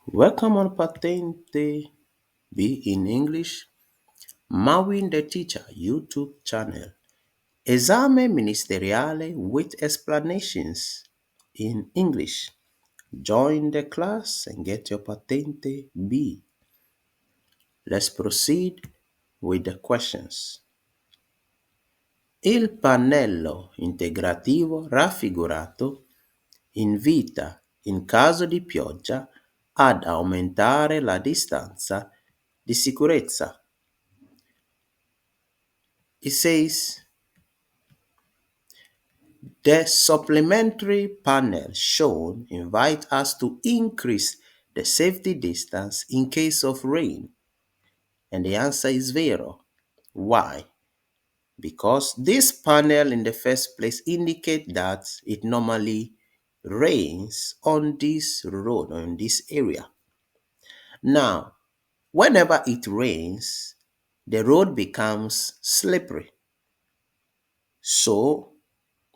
Welcome on Patente Be in English, Mawin the Teacher YouTube channel. Esame ministeriale with explanations in English. Join the class and get your Patente B. Let's proceed with the questions. Il pannello integrativo raffigurato invita, in caso di pioggia, ad aumentare la distanza di sicurezza. It says the supplementary panel shown invite us to increase the safety distance in case of rain. And the answer is vero. Why? Because this panel in the first place indicate that it normally rains on this road or in this area. Now, whenever it rains, the road becomes slippery. So,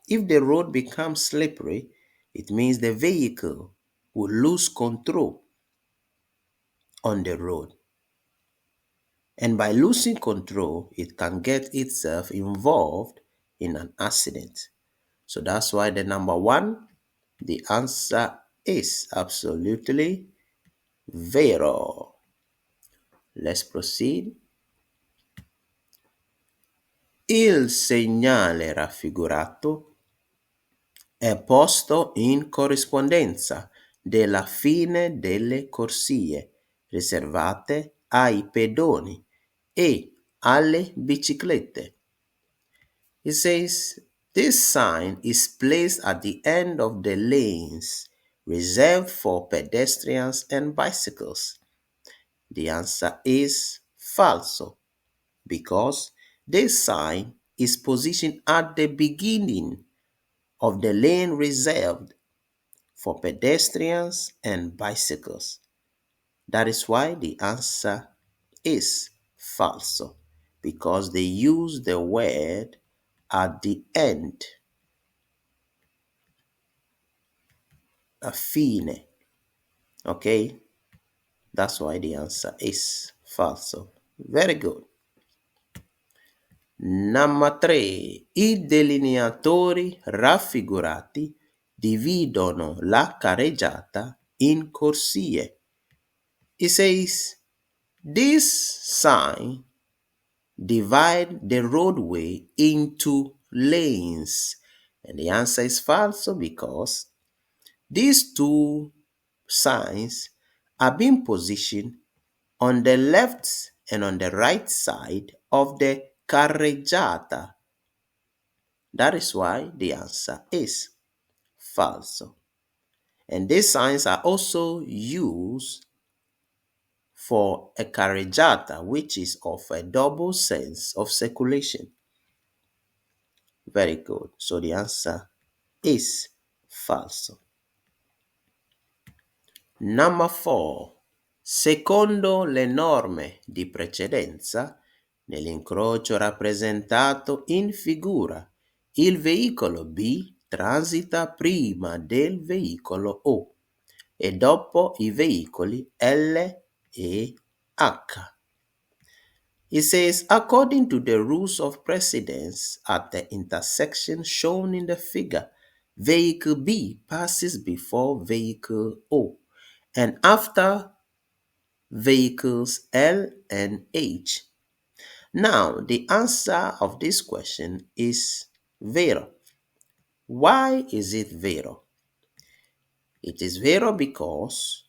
if the road becomes slippery, it means the vehicle will lose control on the road. And by losing control, it can get itself involved in an accident. So that's why the number one, the answer is absolutely vero. Let's proceed. Il segnale raffigurato è posto in corrispondenza della fine delle corsie riservate ai pedoni e alle biciclette. It says this sign is placed at the end of the lanes reserved for pedestrians and bicycles. The answer is falso because this sign is positioned at the beginning of the lane reserved for pedestrians and bicycles. That is why the answer is falso, because they use the word at the end, a fine. Okay, that's why the answer is falso. Very good. Number 3. I delineatori raffigurati dividono la carreggiata in corsie. It says, this sign divide the roadway into lanes. And the answer is false because these two signs are being positioned on the left and on the right side of the carreggiata. That is why the answer is false. And these signs are also used for a carreggiata, which is of a double sense of circulation. Very good. So the answer is false. Number 4. Secondo le norme di precedenza, nell'incrocio rappresentato in figura, il veicolo B transita prima del veicolo O e dopo i veicoli L e H. It says, according to the rules of precedence at the intersection shown in the figure, vehicle B passes before vehicle O and after vehicles L and H. Now, the answer of this question is vero. Why is it vero? It is vero because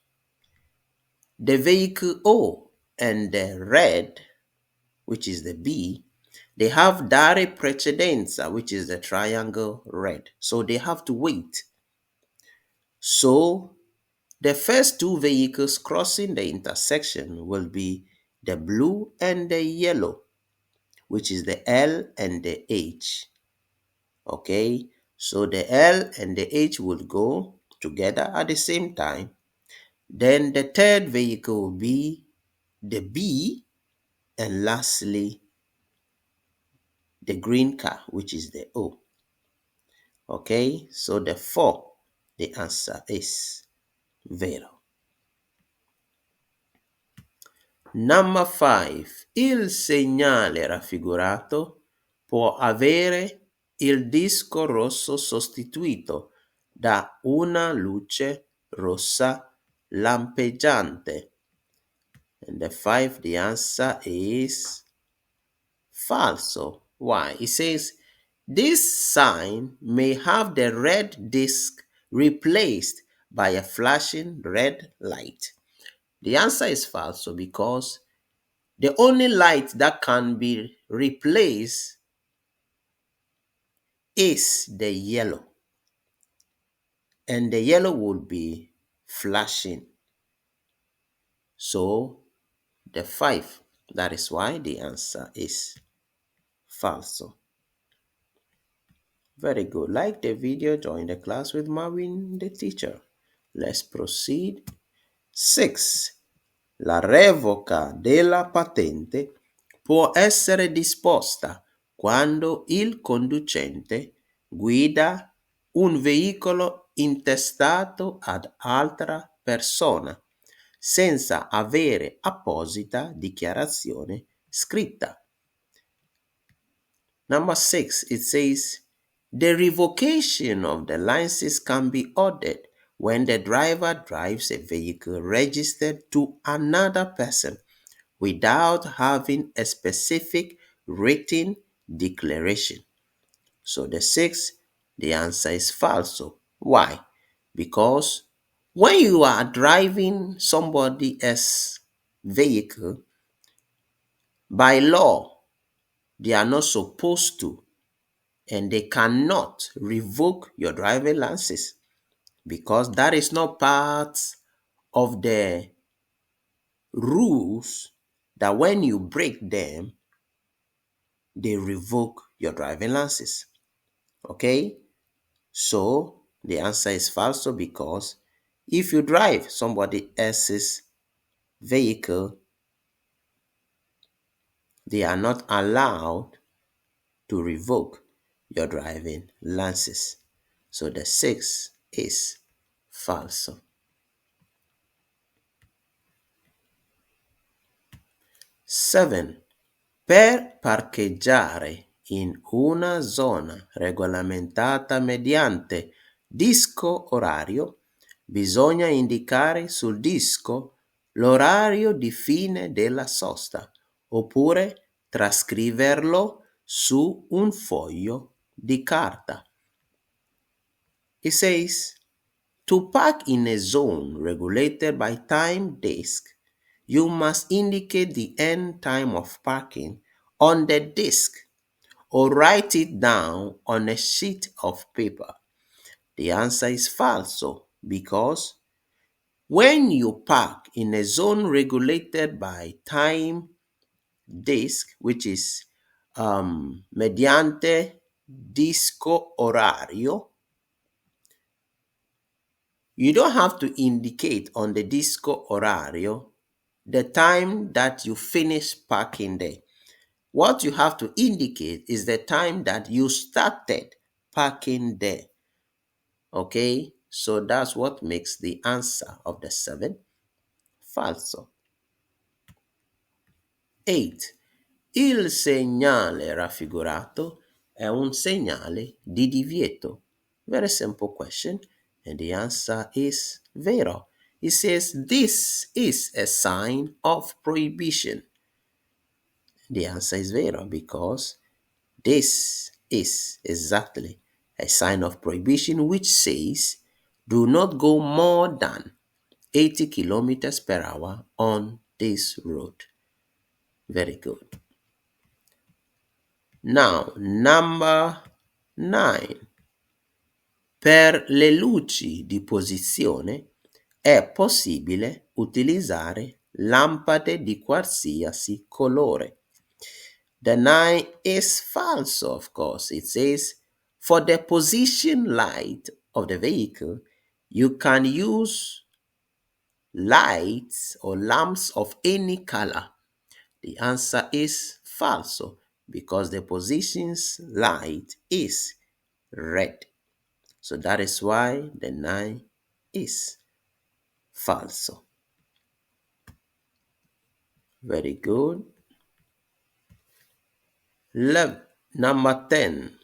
the vehicle O and the red, which is the B, they have dare precedenza, which is the triangle red. So they have to wait. So the first two vehicles crossing the intersection will be the blue and the yellow, which is the L and the H. Okay, so the L and the H will go together at the same time. Then the third vehicle will be the B, and lastly, the green car, which is the O. Okay, so therefore, the answer is vero. Number 5. Il segnale raffigurato può avere il disco rosso sostituito da una luce rossa lampeggiante. And the 5, the answer is falso. Why? It says this sign may have the red disc replaced by a flashing red light. The answer is falso because the only light that can be replaced is the yellow, and the yellow would be flashing. So the 5, that is why the answer is falso. Very good. Like the video, join the class with Marvin, the teacher. Let's proceed. 6. La revoca della patente può essere disposta quando il conducente guida un veicolo intestato ad altra persona senza avere apposita dichiarazione scritta. Number 6, it says, the revocation of the license can be ordered when the driver drives a vehicle registered to another person without having a specific written declaration. So the 6, the answer is falso. Why? Because when you are driving somebody else's vehicle, by law, they are not supposed to and they cannot revoke your driving license because that is not part of the rules that when you break them, they revoke your driving license. Okay? So the answer is falso because if you drive somebody else's vehicle, they are not allowed to revoke your driving license. So the 6 is falso. 7. Per parcheggiare in una zona regolamentata mediante disco orario, bisogna indicare sul disco l'orario di fine della sosta oppure trascriverlo su un foglio di carta. It says, to park in a zone regulated by time disc, you must indicate the end time of parking on the disc or write it down on a sheet of paper. The answer is falso because when you park in a zone regulated by time disc, which is mediante disco orario, you don't have to indicate on the disco orario the time that you finish parking there. What you have to indicate is the time that you started parking there. Okay, so that's what makes the answer of the 7 falso. 8. Il segnale raffigurato è un segnale di divieto. Very simple question, and the answer is vero. It says this is a sign of prohibition. The answer is vero because this is exactly a sign of prohibition which says do not go more than 80 kilometers per hour on this road. Very good. Now, number 9. Per le luci di posizione è possibile utilizzare lampade di qualsiasi colore. The 9 is false, of course. It says, for the position light of the vehicle, you can use lights or lamps of any color. The answer is falso because the position's light is red. So that is why the 9 is falso. Very good. Number 10.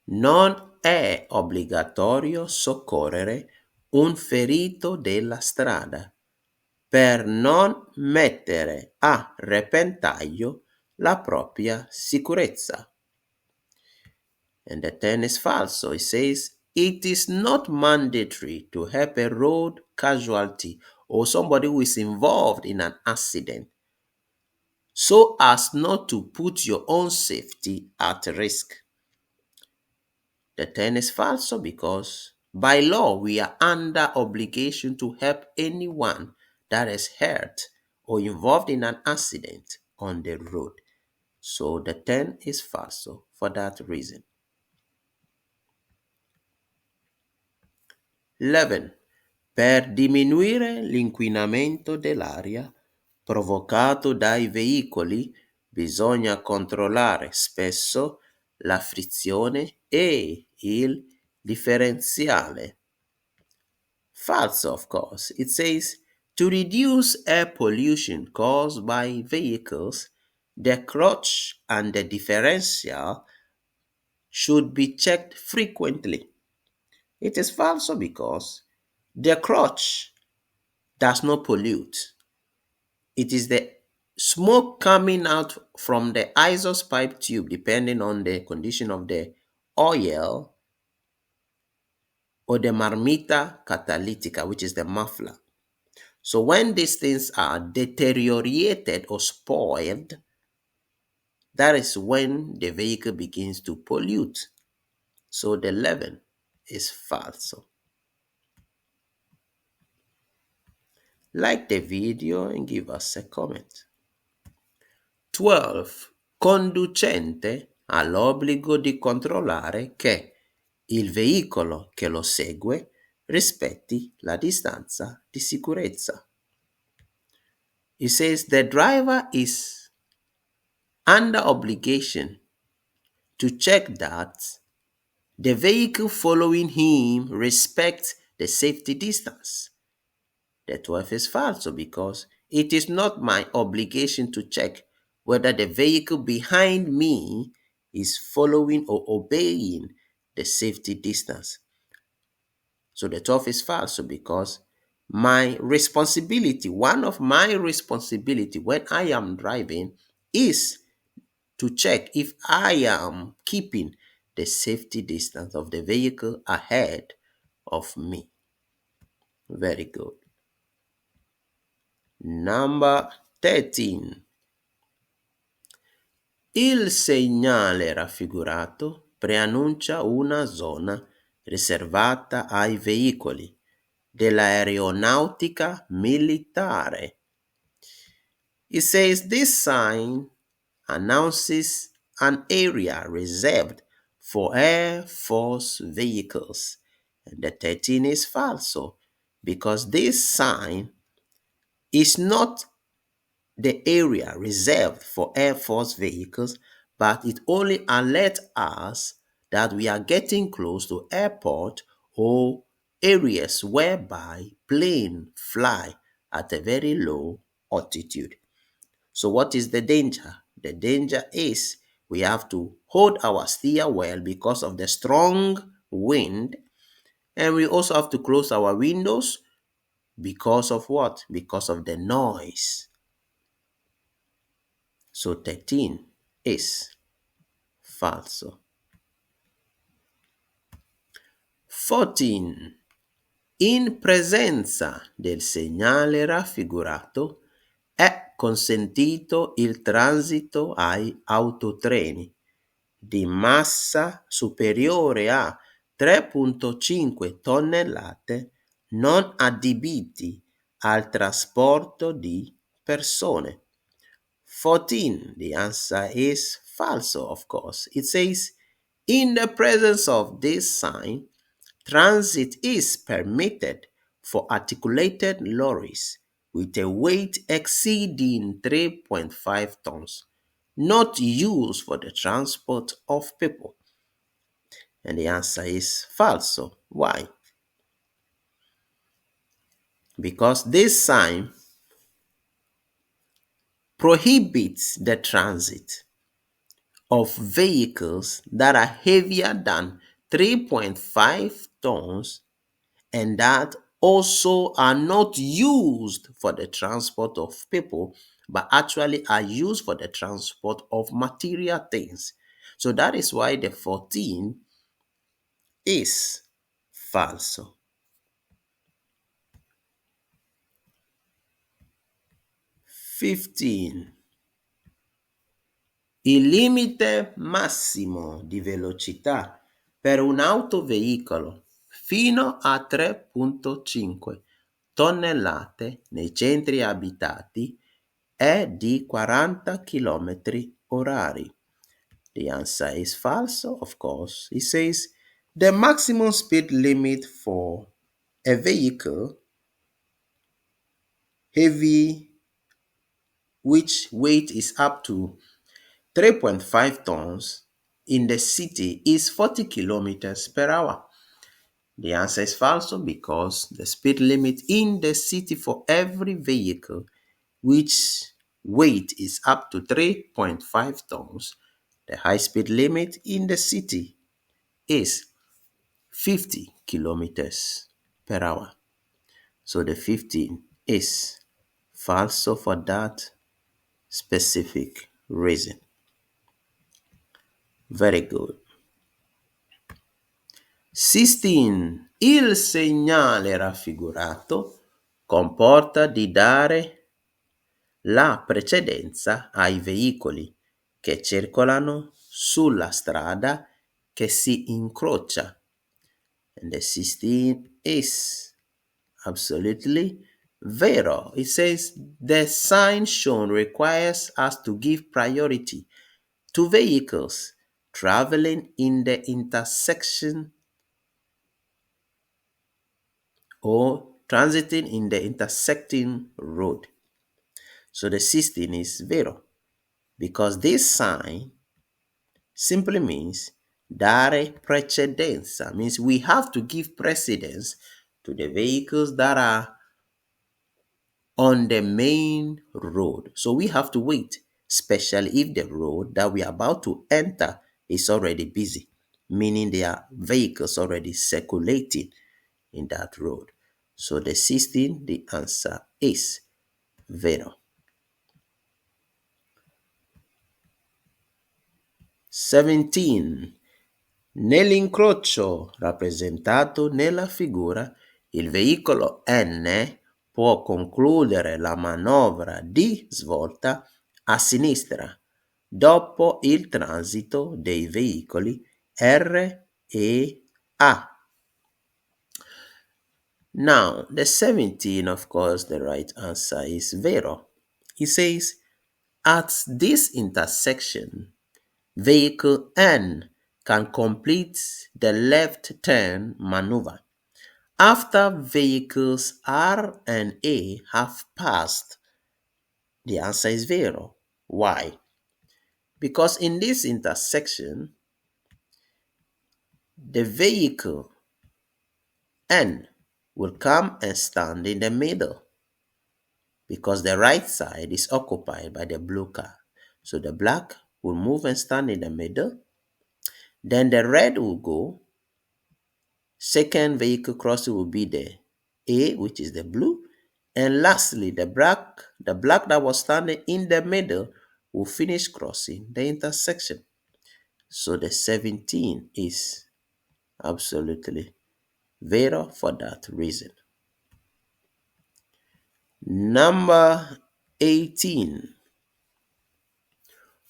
Non è obbligatorio soccorrere un ferito della strada per non mettere a repentaglio la propria sicurezza. And the 10 is falso. It says, it is not mandatory to help a road casualty or somebody who is involved in an accident so as not to put your own safety at risk. The 10 is falso because by law we are under obligation to help anyone that is hurt or involved in an accident on the road. So the 10 is falso for that reason. 11. Per diminuire l'inquinamento dell'aria provocato dai veicoli bisogna controllare spesso la frizione e il differenziale. False, of course. It says to reduce air pollution caused by vehicles, the clutch and the differential should be checked frequently. It is false because the clutch does not pollute. It is the smoke coming out from the exhaust pipe tube, depending on the condition of the oil, or the marmita catalytica, which is the muffler. So when these things are deteriorated or spoiled, that is when the vehicle begins to pollute. So the 11 is false. Like the video and give us a comment. 12. Conducente ha l'obbligo di controllare che il veicolo che lo segue rispetti la distanza di sicurezza. It says the driver is under obligation to check that the vehicle following him respects the safety distance. The 12 is false because it is not my obligation to check whether the vehicle behind me is following or obeying the safety distance. So the 12 is false because my responsibility, one of my responsibility when I am driving is to check if I am keeping the safety distance of the vehicle ahead of me. Very good. Number 13. Il segnale raffigurato preannuncia una zona riservata ai veicoli dell'aeronautica militare. It says this sign announces an area reserved for Air Force vehicles. And the 13 is falso because this sign is not the area reserved for Air Force vehicles, but it only alerts us that we are getting close to airport or areas whereby planes fly at a very low altitude. So what is the danger? The danger is we have to hold our steer well because of the strong wind, and we also have to close our windows because of what? Because of the noise. So 13 is falso. 14. In presenza del segnale raffigurato è consentito il transito ai autotreni di massa superiore a 3,5 tonnellate non adibiti al trasporto di persone. 14. The answer is falso, of course. It says, in the presence of this sign, transit is permitted for articulated lorries with a weight exceeding 3.5 tons, not used for the transport of people. And the answer is falso. Why? Because this sign prohibits the transit of vehicles that are heavier than 3.5 tons and that also are not used for the transport of people, but actually are used for the transport of material things. So that is why the 14 is falso. 15. Il limite massimo di velocità per un autoveicolo fino a 3,5 tonnellate nei centri abitati è di 40 km orari. The answer is falso, of course. It says the maximum speed limit for a vehicle heavy which weight is up to 3.5 tons in the city is 40 kilometers per hour. The answer is falso because the speed limit in the city for every vehicle which weight is up to 3.5 tons, the high speed limit in the city is 50 kilometers per hour. So the 15 is falso for that specific reason. Very good. 16. Il segnale raffigurato comporta di dare la precedenza ai veicoli che circolano sulla strada che si incrocia. And the 16 is absolutely vero. It says the sign shown requires us to give priority to vehicles traveling in the intersection or transiting in the intersecting road. So the 16 is vero because this sign simply means dare precedenza, means we have to give precedence to the vehicles that are on the main road. So we have to wait, especially if the road that we are about to enter is already busy, meaning there are vehicles already circulating in that road. So the 16, the answer is vero. 17. Nell'incrocio rappresentato nella figura, il veicolo N può concludere la manovra di svolta a sinistra dopo il transito dei veicoli R e A. Now, the 17, of course, the right answer is vero. It says, at this intersection, vehicle N can complete the left turn maneuver after vehicles R and A have passed. The answer is vero. Why? Because in this intersection, the vehicle N will come and stand in the middle because the right side is occupied by the blue car. So the black will move and stand in the middle. Then the red will go. Second vehicle crossing will be the A, which is the blue. And lastly, the black that was standing in the middle will finish crossing the intersection. So the 17 is absolutely vero for that reason. Number 18.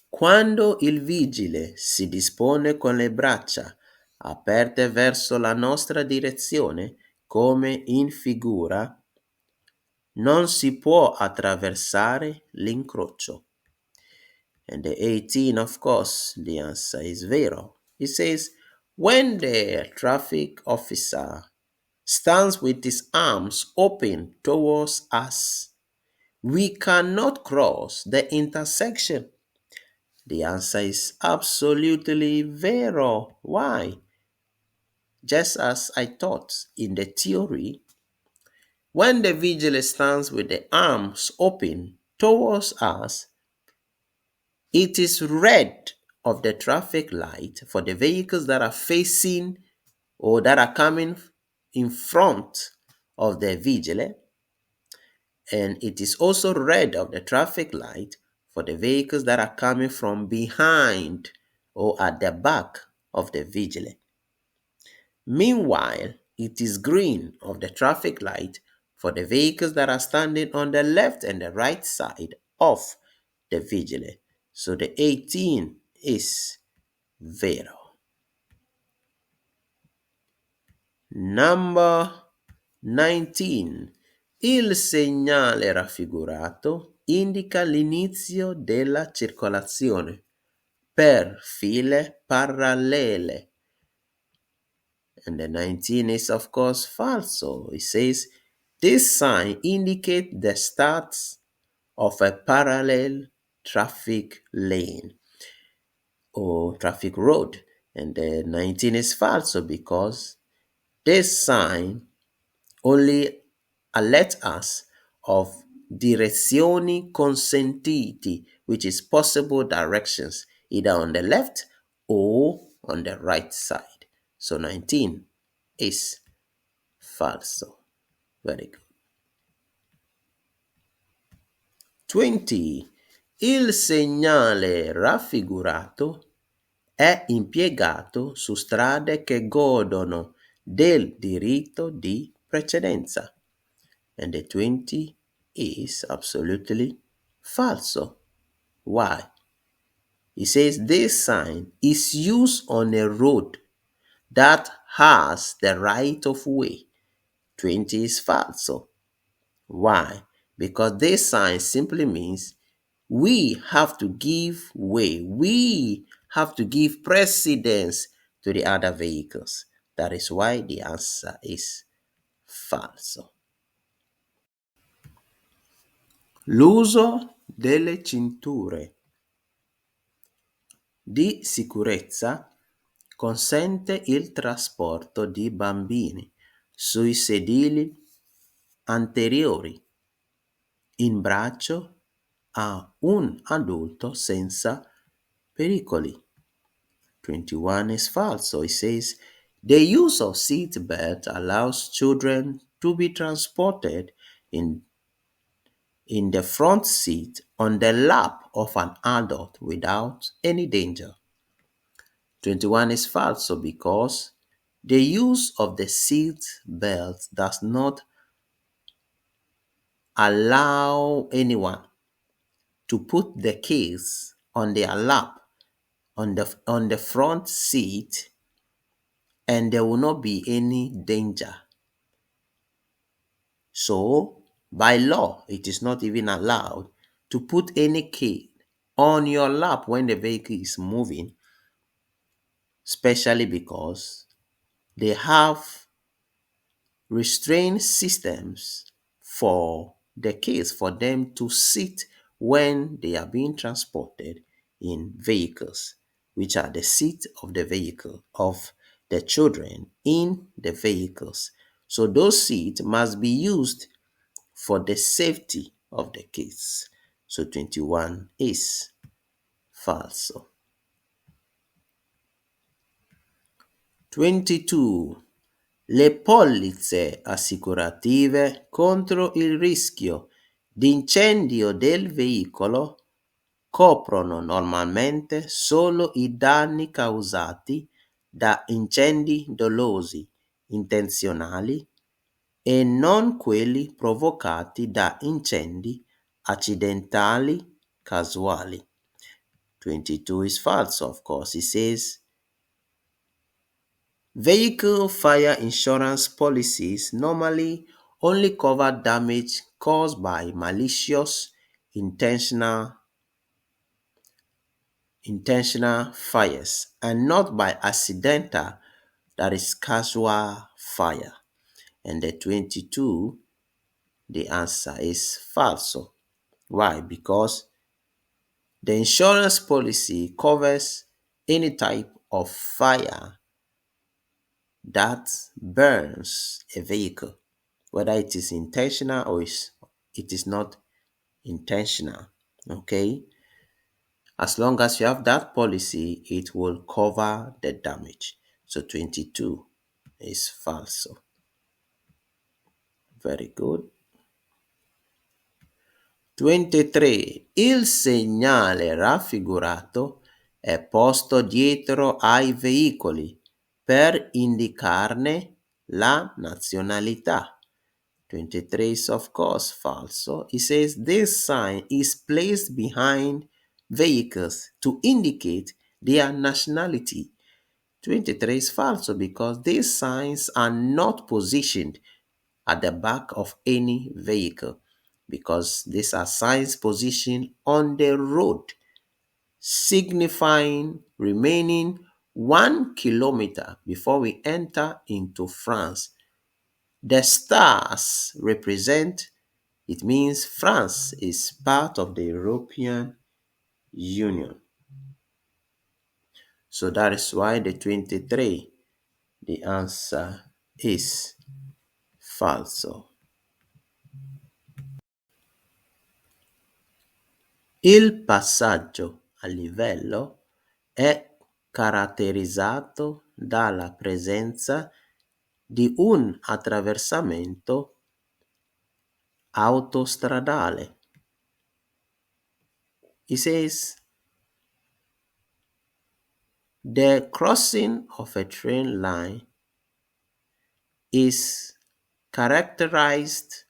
Quando il vigile si dispone con le braccia aperte verso la nostra direzione, come in figura, non si può attraversare l'incrocio. And the 18, of course, the answer is vero. It says, when the traffic officer stands with his arms open towards us, we cannot cross the intersection. The answer is absolutely vero. Why? Just as I taught in the theory, when the vigilante stands with the arms open towards us, It is red of the traffic light for the vehicles that are facing or that are coming in front of the vigil, and it is also red of the traffic light for the vehicles that are coming from behind or at the back of the vigil. Meanwhile, it is green of the traffic light for the vehicles that are standing on the left and the right side of the vigil. So the 18 is vero. Number 19. Il segnale raffigurato indica l'inizio della circolazione per file parallele. And the 19 is of course falso. It says this sign indicates the start of a parallel traffic lane or traffic road. And the 19 is falso because this sign only alert us of direzioni consentiti, which is possible directions, either on the left or on the right side. So 19 is falso. Very good. 20. Il segnale raffigurato è impiegato su strade che godono del diritto di precedenza. And the 20 is absolutely falso. Why? It says this sign is used on a road that has the right of way. 20 is falso. Why? Because this sign simply means we have to give way. We have to give precedence to the other vehicles. That is why the answer is falso. L'uso delle cinture di sicurezza consente il trasporto di bambini sui sedili anteriori in braccio a un adulto senza pericoli. 21 is false. It says the use of seat belt allows children to be transported in the front seat on the lap of an adult without any danger. 21 is false because the use of the seat belt does not allow anyone to put the kids on their lap on the front seat, and there will not be any danger. So, by law, it is not even allowed to put any kid on your lap when the vehicle is moving, especially because they have restraint systems for the kids, for them to sit when they are being transported in vehicles, which are the seat of the vehicle, of the children in the vehicles. So those seats must be used for the safety of the kids. So 21 is falso. 22. Le polizze assicurative contro il rischio di incendio del veicolo coprono normalmente solo i danni causati da incendi dolosi intenzionali e non quelli provocati da incendi accidentali casuali. 22 is false, of course. It says vehicle fire insurance policies normally only cover damage caused by malicious, intentional fires and not by accidental, that is casual fire. And the 22, the answer is falso. Why? Because the insurance policy covers any type of fire that burns a vehicle, whether it is intentional or it is not intentional. Okay. As long as you have that policy, it will cover the damage. So 22 is falso. Very good. 23. Il segnale raffigurato è posto dietro ai veicoli per indicarne la nazionalità. 23 is of course falso. It says this sign is placed behind vehicles to indicate their nationality. 23 is falso because these signs are not positioned at the back of any vehicle because these are signs positioned on the road signifying remaining 1 kilometer before we enter into France. The stars represent, it means France is part of the European Union. So that is why the 23, the answer is falso. Il passaggio a livello è caratterizzato dalla presenza di un attraversamento autostradale. It says the crossing of a train line is characterized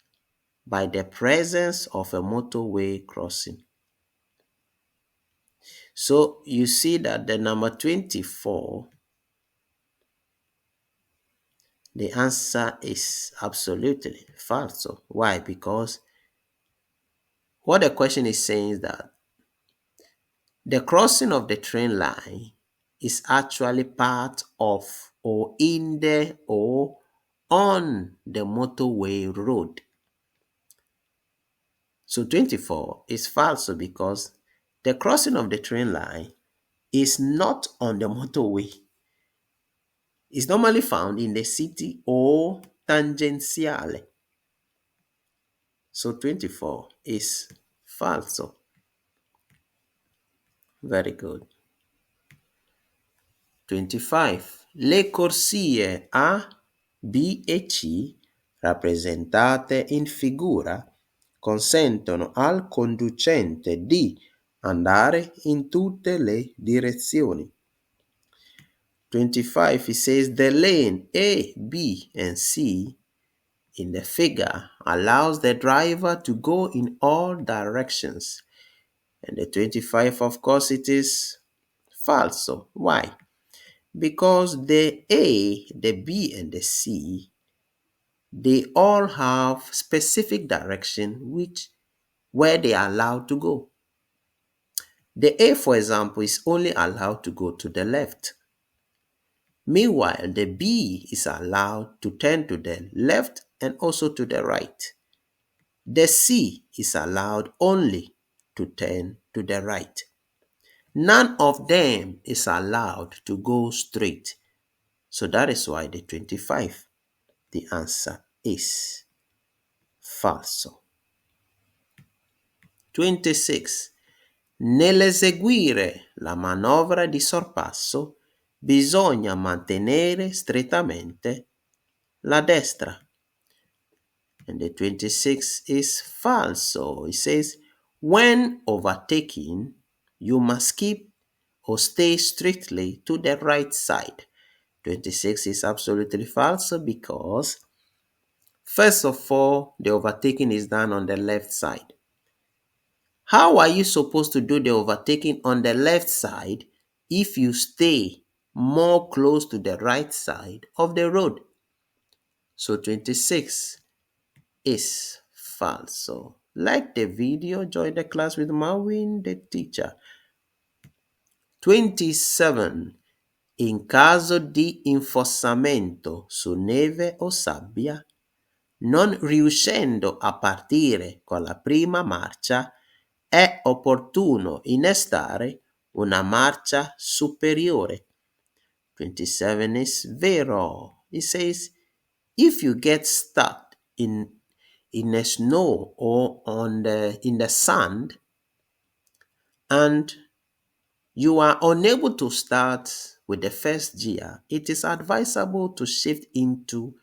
by the presence of a motorway crossing. So you see that the number 24, the answer is absolutely false. Why? Because what the question is saying is that the crossing of the train line is actually part of or in the or on the motorway road. So 24 is false because the crossing of the train line is not on the motorway. It's normally found in the city or tangenziale. So 24 is falso. Very good. 25. Le corsie A, B e C, rappresentate in figura, consentono al conducente di andare in tutte le direzioni. 25, it says the lane A, B, and C in the figure allows the driver to go in all directions. And the 25, of course, it is false. Why? Because the A, the B, and the C, they all have specific direction where they are allowed to go. The A, for example, is only allowed to go to the left. Meanwhile, the B is allowed to turn to the left and also to the right. The C is allowed only to turn to the right. None of them is allowed to go straight. So that is why the 25, the answer is falso. 26. Nell'eseguire la manovra di sorpasso bisogna mantenere strettamente la destra. And the 26 is falso. It says, when overtaking, you must keep or stay strictly to the right side. 26 is absolutely false because, first of all, the overtaking is done on the left side. How are you supposed to do the overtaking on the left side if you stay more close to the right side of the road? So 26 is false. So like the video, join the class with Marvin, the teacher. 27. In caso di infossamento su neve o sabbia, non riuscendo a partire con la prima marcia, è opportuno innestare una marcia superiore. 27 is vero. It says, if you get stuck in the snow or in the sand, and you are unable to start with the first gear, it is advisable to shift into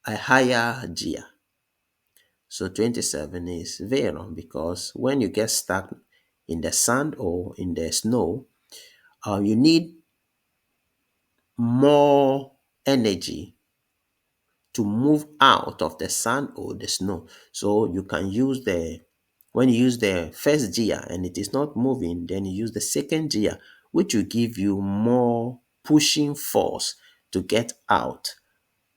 a higher gear. So 27 is vero because when you get stuck in the sand or in the snow, you need more energy to move out of the sand or the snow. So you can use when you use the first gear and it is not moving, then you use the second gear, which will give you more pushing force to get out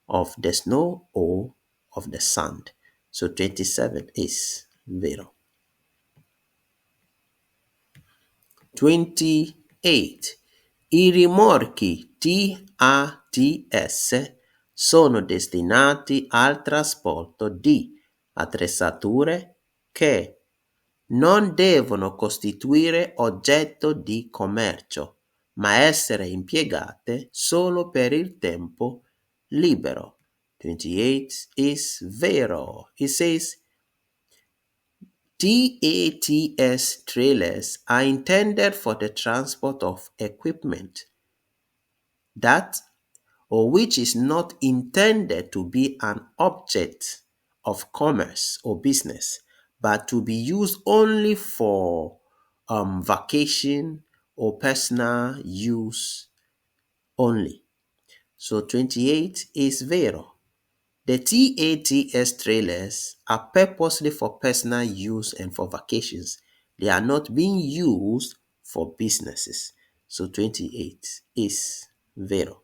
of the snow or of the sand. So 27 is vero. 28. I rimorchi TATS sono destinati al trasporto di attrezzature che non devono costituire oggetto di commercio, ma essere impiegate solo per il tempo libero. 28 is vero. It says TATS trailers are intended for the transport of equipment that or which is not intended to be an object of commerce or business, but to be used only for vacation or personal use only. So 28 is vero. The TATS trailers are purposely for personal use and for vacations. They are not being used for businesses. So 28 is vero.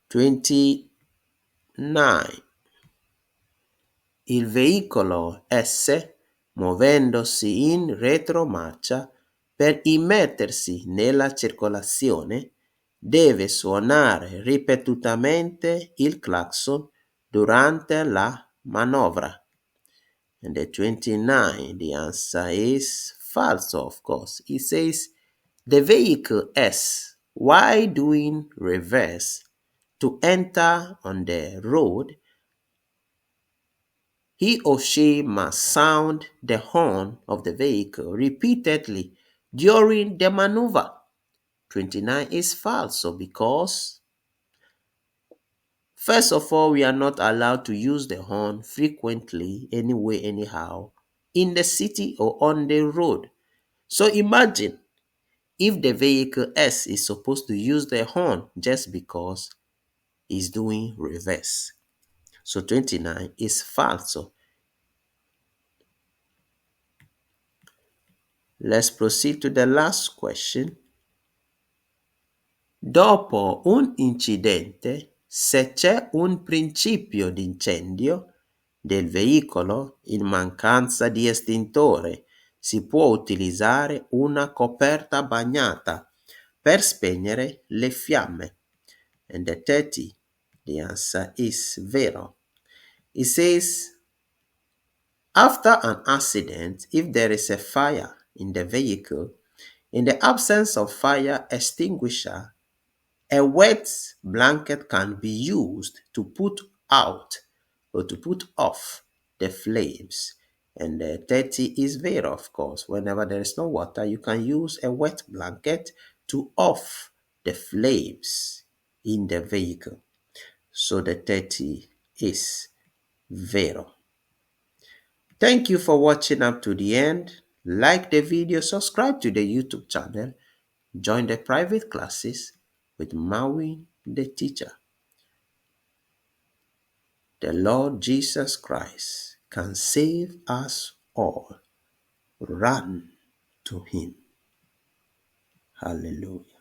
29. Il veicolo S, muovendosi in retromarcia per immettersi nella circolazione, deve suonare ripetutamente il clacson durante la manovra. And the 29, the answer is false, of course. It says the vehicle S, while doing reverse to enter on the road, he or she must sound the horn of the vehicle repeatedly during the maneuver. 29 is false because, first of all, we are not allowed to use the horn frequently, anyway, anyhow, in the city or on the road. So imagine if the vehicle S is supposed to use the horn just because it's doing reverse. So 29 is false. Let's proceed to the last question. Dopo un incidente, se c'è un principio di incendio del veicolo in mancanza di estintore, si può utilizzare una coperta bagnata per spegnere le fiamme. And the 30, the answer is vero. It says, after an accident, if there is a fire in the vehicle, in the absence of fire extinguisher, a wet blanket can be used to put out or to put off the flames. And 30 is vero, of course. Whenever there is no water, you can use a wet blanket to off the flames in the vehicle. So the 30 is vero. Thank you for watching up to the end. Like the video, subscribe to the YouTube channel, join the private classes with Maui the teacher. The Lord Jesus Christ can save us all. Run to him. Hallelujah.